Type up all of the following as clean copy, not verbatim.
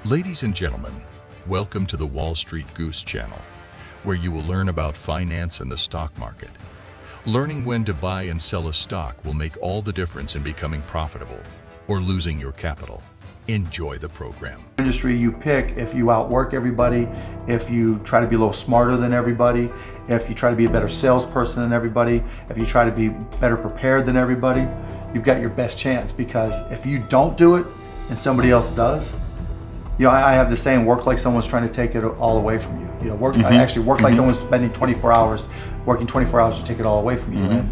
Ladies and gentlemen, welcome to the Wall Street Goose channel, where you will learn about finance and the stock market. Learning when to buy and sell a stock will make all the difference in becoming profitable or losing your capital. Enjoy the program. Industry you pick, if you outwork everybody, if you try to be a little smarter than everybody, if you try to be a better salesperson than everybody, if you try to be better prepared than everybody, you've got your best chance. Because if you don't do it and somebody else does, you know, I have the saying, work like someone's trying to take it all away from you. You know, I actually work like someone's spending 24 hours, working 24 hours to take it all away from you.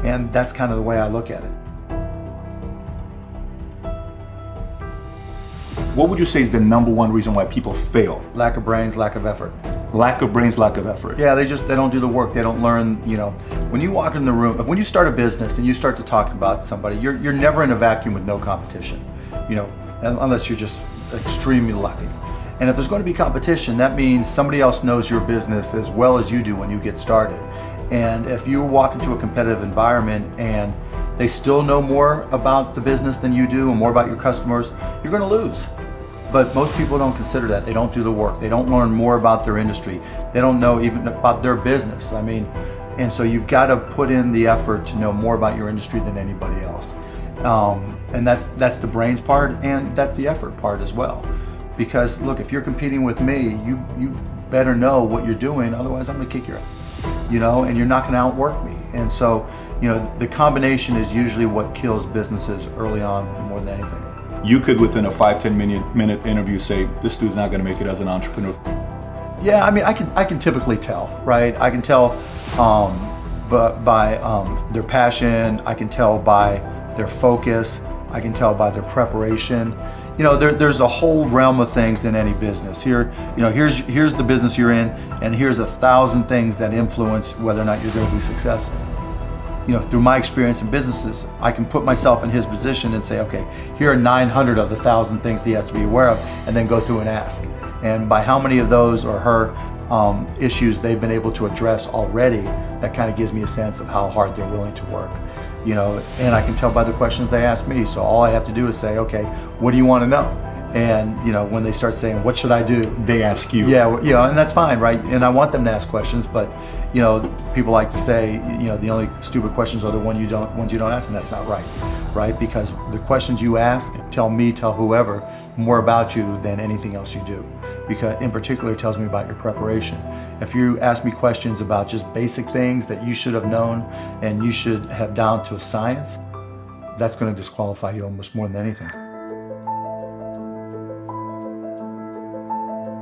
And that's kind of the way I look at it. What would you say is the number one reason why people fail? Lack of brains, lack of effort. Lack of brains, lack of effort. Yeah, they don't do the work. They don't learn. You know, when you walk in the room, when you start a business and you start to talk about somebody, you're never in a vacuum with no competition. You know, unless you're just extremely lucky. And if there's going to be competition, that means somebody else knows your business as well as you do when you get started. And if you walk into a competitive environment and they still know more about the business than you do and more about your customers, you're going to lose. But most people don't consider that. They don't do the work. They don't learn more about their industry. They don't know even about their business. I mean, and so you've got to put in the effort to know more about your industry than anybody else. And that's the brains part, and that's the effort part as well. Because look, if you're competing with me, you better know what you're doing, otherwise I'm gonna kick your ass. You know, and you're not gonna outwork me. And so, you know, the combination is usually what kills businesses early on more than anything. You could, within a 5-10 minute interview, say, this dude's not gonna make it as an entrepreneur. Yeah, I mean, I can typically tell, right? I can tell by their passion, I can tell by their focus, I can tell by their preparation. You know, there's a whole realm of things in any business. Here, you know, here's the business you're in, and here's 1,000 things that influence whether or not you're going to be successful. You know, through my experience in businesses, I can put myself in his position and say, okay, here are 900 of the 1,000 things he has to be aware of, and then go through and ask. And by how many of those or her issues they've been able to address already, that kind of gives me a sense of how hard they're willing to work. You know, and I can tell by the questions they ask me. So all I have to do is say, okay, what do you want to know? And you know, when they start saying, what should I do? They ask you. Yeah, you know, and that's fine, right? And I want them to ask questions, but you know, people like to say, you know, the only stupid questions are the ones you don't ask, and that's not right, right? Because the questions you ask tell whoever more about you than anything else you do. Because in particular, it tells me about your preparation. If you ask me questions about just basic things that you should have known and you should have down to a science, that's going to disqualify you almost more than anything.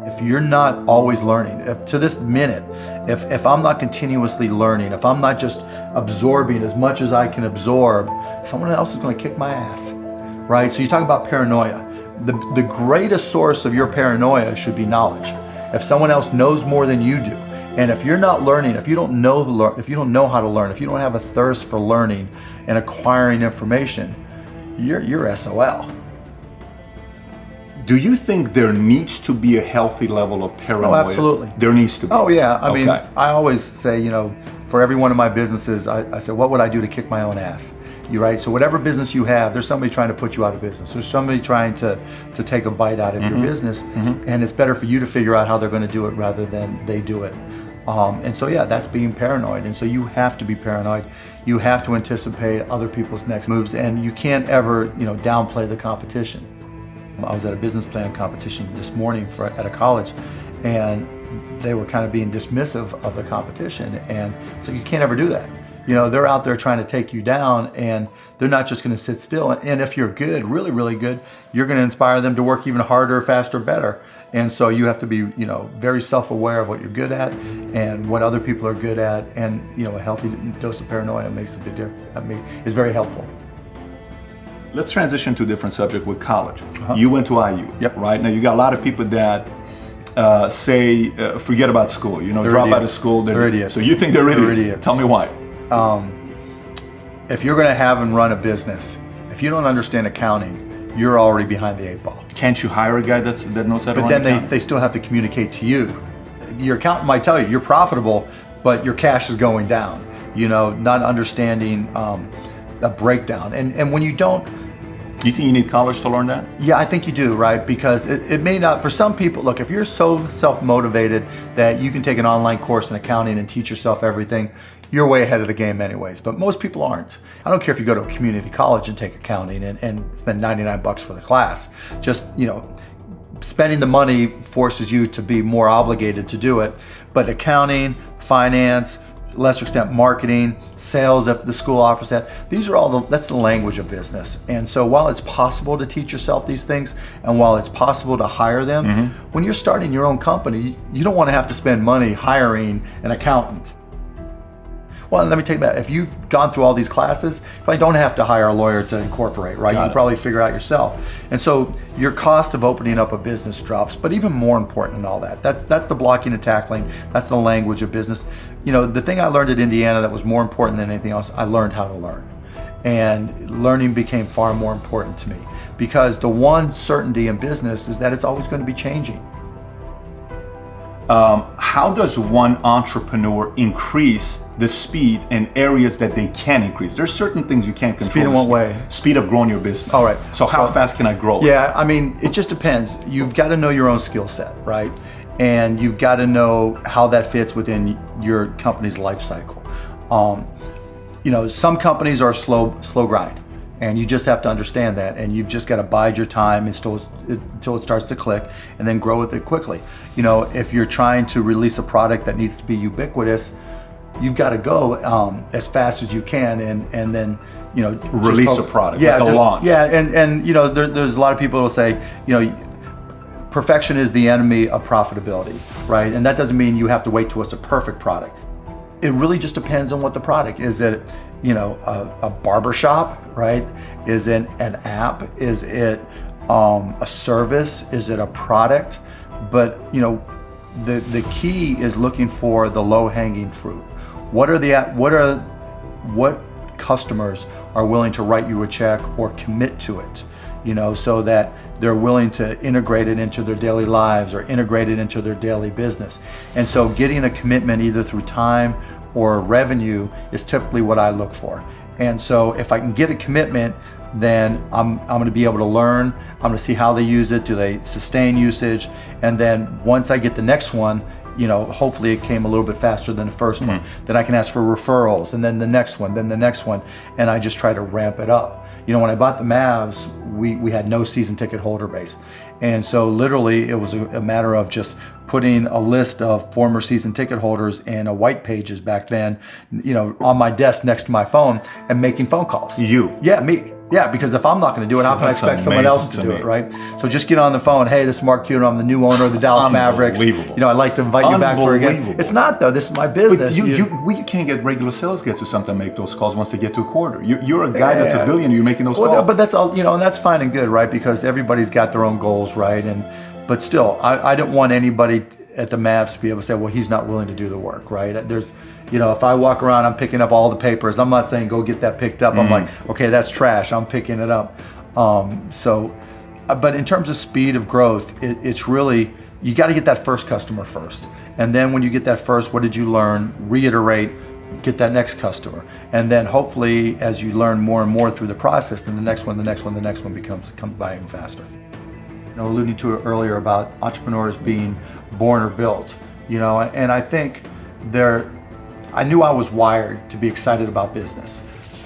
If you're not always learning, to this minute, if I'm not continuously learning, if I'm not just absorbing as much as I can absorb, someone else is going to kick my ass, right? So you talk about paranoia. The greatest source of your paranoia should be knowledge. If someone else knows more than you do, and if you're not learning, if you don't know how to learn, if you don't have a thirst for learning and acquiring information, you're SOL. Do you think there needs to be a healthy level of paranoia? Oh, absolutely. There needs to be. Oh yeah, I mean, I always say, you know, for every one of my businesses, I said, what would I do to kick my own ass? You right? So whatever business you have, there's somebody trying to put you out of business. There's somebody trying to take a bite out of your business, and it's better for you to figure out how they're going to do it rather than they do it. And so yeah, that's being paranoid. And so you have to be paranoid. You have to anticipate other people's next moves, and you can't ever, you know, downplay the competition. I was at a business plan competition this morning at a college, and they were kind of being dismissive of the competition, and so you can't ever do that. You know, they're out there trying to take you down, and they're not just going to sit still. And if you're good, really, really good, you're going to inspire them to work even harder, faster, better. And so you have to be, you know, very self-aware of what you're good at and what other people are good at. And, you know, a healthy dose of paranoia makes a big difference. I mean, is very helpful. Let's transition to a different subject with college. You went to IU, right? Now you got a lot of people that say, forget about school, you know, drop out of school. They're idiots. So you think they're idiots. Tell me why. If you're going to have and run a business, if you don't understand accounting, you're already behind the 8 ball. Can't you hire a guy that knows how to run But then they still have to communicate to you. Your accountant might tell you you're profitable, but your cash is going down. You know, not understanding a breakdown. And when you don't Do you think you need college to learn that? Yeah, I think you do, right? Because it may not, for some people, look, if you're so self-motivated that you can take an online course in accounting and teach yourself everything, you're way ahead of the game anyways. But most people aren't. I don't care if you go to a community college and take accounting and spend 99 bucks for the class. Just, spending the money forces you to be more obligated to do it. But accounting, finance, lesser extent marketing, sales if the school offers that. These are all that's the language of business. And so while it's possible to teach yourself these things and while it's possible to hire them, when you're starting your own company, you don't want to have to spend money hiring an accountant. Well, let me take that. If you've gone through all these classes, you probably don't have to hire a lawyer to incorporate, right? You can probably figure out yourself. And so your cost of opening up a business drops, but even more important than all that, that's the blocking and tackling, that's the language of business. The thing I learned at Indiana that was more important than anything else, I learned how to learn. And learning became far more important to me because the one certainty in business is that it's always going to be changing. How does one entrepreneur increase the speed in areas that they can increase? There's certain things you can't control. Speed in what way? Speed of growing your business. All right. So how fast can I grow? Yeah, I mean, it just depends. You've got to know your own skill set, right? And you've got to know how that fits within your company's life cycle. Some companies are slow grind. And you just have to understand that, and you've just got to bide your time until it starts to click, and then grow with it quickly. If you're trying to release a product that needs to be ubiquitous, you've got to go as fast as you can, and then release a product, like a launch. Yeah, and there's a lot of people who will say, perfection is the enemy of profitability, right? And that doesn't mean you have to wait till it's a perfect product. It really just depends on what the product is. It a barber shop, right? Is it an app? Is it a service? Is it a product? But the key is looking for the low-hanging fruit. What customers are willing to write you a check or commit to it? So that they're willing to integrate it into their daily lives or integrate it into their daily business. And so getting a commitment either through time or revenue is typically what I look for. And so if I can get a commitment, then I'm going to be able to learn. I'm going to see how they use it. Do they sustain usage? And then once I get the next one, hopefully it came a little bit faster than the first one. Then I can ask for referrals, and then the next one, and I just try to ramp it up. When I bought the Mavs, we had no season ticket holder base. And so literally it was a matter of just putting a list of former season ticket holders in a white pages back then, on my desk next to my phone and making phone calls. You? Yeah, me. Yeah, because if I'm not going to do it, how can I expect someone else to do it, right? So just get on the phone. Hey, this is Mark Cuban. I'm the new owner of the Dallas Mavericks. I'd like to invite you back for again. It's not though. This is my business. But you can't get regular sales guys or something to make those calls once they get to a quarter. You're a guy that's a billionaire. You're making those calls. But that's all, and that's fine and good, right? Because everybody's got their own goals, right? But still, I didn't want anybody at the Mavs to be able to say, well, he's not willing to do the work, right? There's, if I walk around, I'm picking up all the papers. I'm not saying go get that picked up. I'm like, okay, that's trash. I'm picking it up. But in terms of speed of growth, it's really, you got to get that first customer first. And then when you get that first, what did you learn? Reiterate, get that next customer. And then hopefully as you learn more and more through the process, then the next one comes by even faster. Alluding to it earlier about entrepreneurs being born or built, and I think I knew I was wired to be excited about business.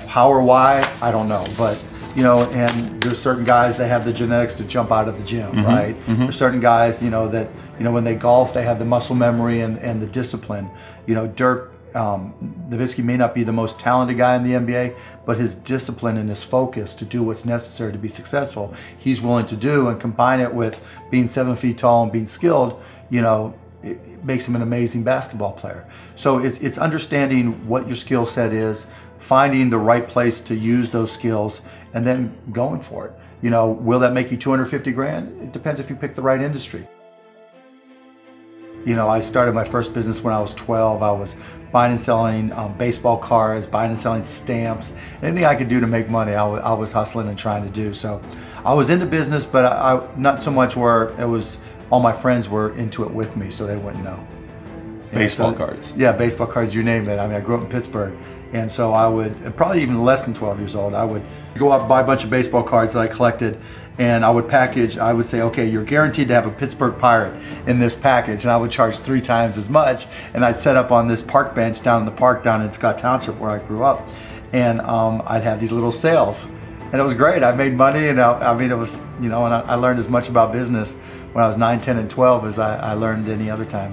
How or why, I don't know, but and there's certain guys that have the genetics to jump out of the gym, right? There's certain guys, that when they golf, they have the muscle memory and the discipline. Dirk Nowitzki may not be the most talented guy in the NBA, but his discipline and his focus to do what's necessary to be successful, he's willing to do, and combine it with being 7 feet tall and being skilled, it makes him an amazing basketball player. So it's understanding what your skill set is, finding the right place to use those skills, and then going for it. Will that make you 250 grand? It depends if you pick the right industry. I started my first business when I was 12. I was buying and selling baseball cards, buying and selling stamps. Anything I could do to make money, I was hustling and trying to do. So I was into business, but I not so much where it was all my friends were into it with me, so they wouldn't know. Baseball cards. Yeah, baseball cards, you name it. I mean, I grew up in Pittsburgh. And so I would, probably even less than 12 years old, I would go out and buy a bunch of baseball cards that I collected, and I would package, I would say, okay, you're guaranteed to have a Pittsburgh Pirate in this package, and I would charge 3 times as much, and I'd set up on this park bench down in the park down in Scott Township where I grew up, and I'd have these little sales. And it was great. I made money, and I mean, it was, you know, and I learned as much about business when I was 9, 10, and 12 as I learned any other time.